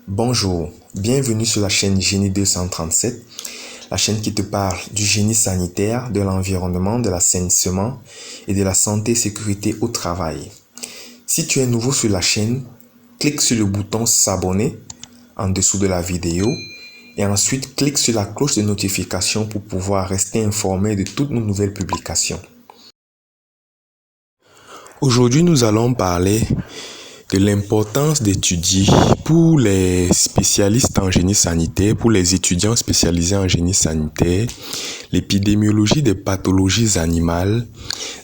Bonjour, bienvenue sur la chaîne Génie 237, la chaîne qui te parle du génie sanitaire, de l'environnement, de l'assainissement et de la santé et sécurité au travail. Si tu es nouveau sur la chaîne, clique sur le bouton s'abonner en dessous de la vidéo et ensuite clique sur la cloche de notification pour pouvoir rester informé de toutes nos nouvelles publications. Aujourd'hui, nous allons parler de l'importance d'étudier pour les spécialistes en génie sanitaire, pour les étudiants spécialisés en génie sanitaire, l'épidémiologie des pathologies animales,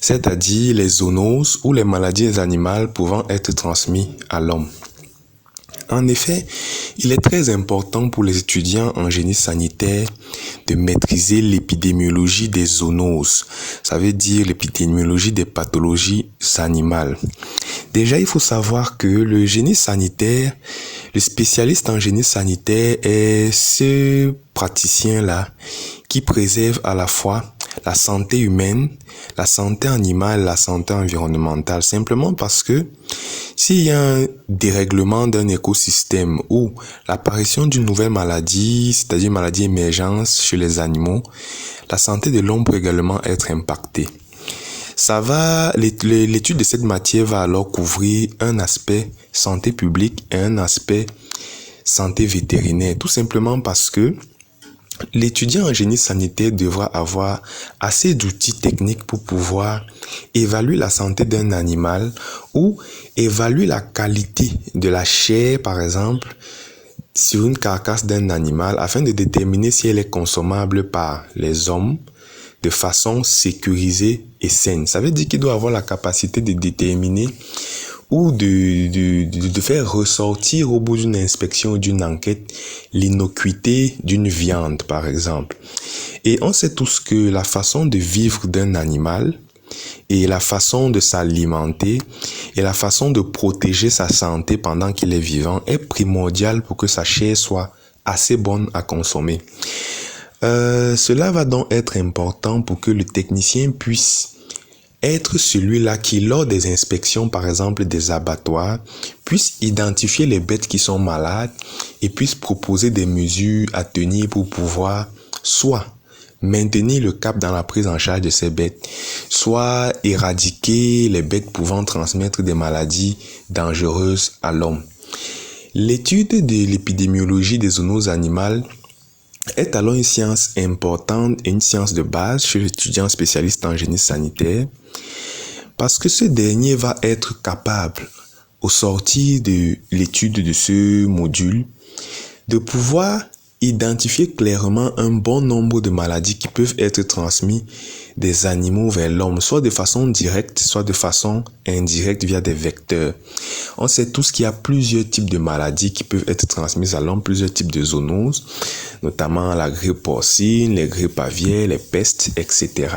c'est-à-dire les zoonoses ou les maladies animales pouvant être transmises à l'homme. En effet, il est très important pour les étudiants en génie sanitaire de maîtriser l'épidémiologie des zoonoses. Ça veut dire l'épidémiologie des pathologies animales. Déjà, il faut savoir que le génie sanitaire, le spécialiste en génie sanitaire est ce praticien-là qui préserve à la fois la santé humaine, la santé animale, la santé environnementale. Simplement parce que s'il y a un dérèglement d'un écosystème ou l'apparition d'une nouvelle maladie, c'est-à-dire maladie émergente chez les animaux, la santé de l'homme peut également être impactée. L'étude de cette matière va alors couvrir un aspect santé publique et un aspect santé vétérinaire, tout simplement parce que l'étudiant en génie sanitaire devra avoir assez d'outils techniques pour pouvoir évaluer la santé d'un animal ou évaluer la qualité de la chair, par exemple, sur une carcasse d'un animal afin de déterminer si elle est consommable par les hommes de façon sécurisée et saine. Ça veut dire qu'il doit avoir la capacité de déterminer ou de faire ressortir au bout d'une inspection ou d'une enquête l'innocuité d'une viande, par exemple. Et on sait tous que la façon de vivre d'un animal et la façon de s'alimenter et la façon de protéger sa santé pendant qu'il est vivant est primordiale pour que sa chair soit assez bonne à consommer. Cela va donc être important pour que le technicien puisse être celui-là qui, lors des inspections, par exemple des abattoirs, puisse identifier les bêtes qui sont malades et puisse proposer des mesures à tenir pour pouvoir soit maintenir le cap dans la prise en charge de ces bêtes, soit éradiquer les bêtes pouvant transmettre des maladies dangereuses à l'homme. L'étude de l'épidémiologie des zoonoses animales est alors une science importante et une science de base chez l'étudiant spécialiste en génie sanitaire parce que ce dernier va être capable, au sortir de l'étude de ce module, de pouvoir identifier clairement un bon nombre de maladies qui peuvent être transmises des animaux vers l'homme, soit de façon directe, soit de façon indirecte via des vecteurs. On sait tous qu'il y a plusieurs types de maladies qui peuvent être transmises à l'homme, plusieurs types de zoonoses, notamment la grippe porcine, les grippes aviaires, les pestes, etc.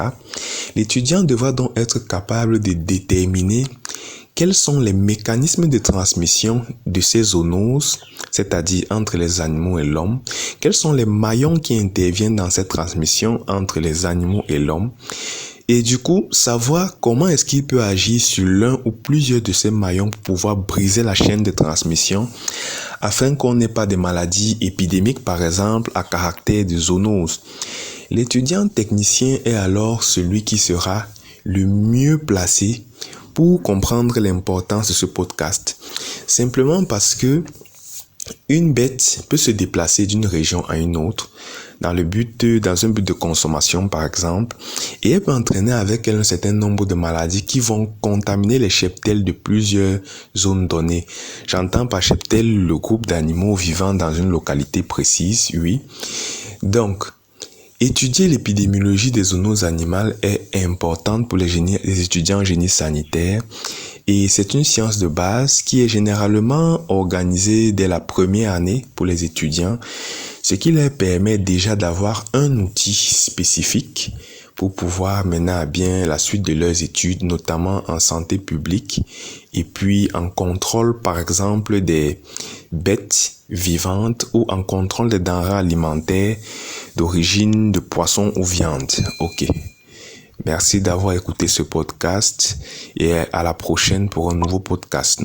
L'étudiant devra donc être capable de déterminer quels sont les mécanismes de transmission de ces zoonoses, c'est-à-dire entre les animaux et l'homme, quels sont les maillons qui interviennent dans cette transmission entre les animaux et l'homme, et du coup, savoir comment est-ce qu'il peut agir sur l'un ou plusieurs de ces maillons pour pouvoir briser la chaîne de transmission afin qu'on n'ait pas de maladies épidémiques, par exemple, à caractère de zoonose. L'étudiant technicien est alors celui qui sera le mieux placé pour comprendre l'importance de ce podcast. Simplement parce que une bête peut se déplacer d'une région à une autre dans un but de consommation par exemple, et elle peut entraîner avec elle un certain nombre de maladies qui vont contaminer les cheptels de plusieurs zones données. J'entends par cheptel le groupe d'animaux vivant dans une localité précise, oui. Donc, étudier l'épidémiologie des zoonoses animales est importante pour les étudiants en génie sanitaire et c'est une science de base qui est généralement organisée dès la première année pour les étudiants, ce qui leur permet déjà d'avoir un outil spécifique pour pouvoir mener à bien la suite de leurs études, notamment en santé publique et puis en contrôle par exemple des bêtes vivantes ou en contrôle des denrées alimentaires d'origine de poisson ou viande. Ok. Merci d'avoir écouté ce podcast et à la prochaine pour un nouveau podcast.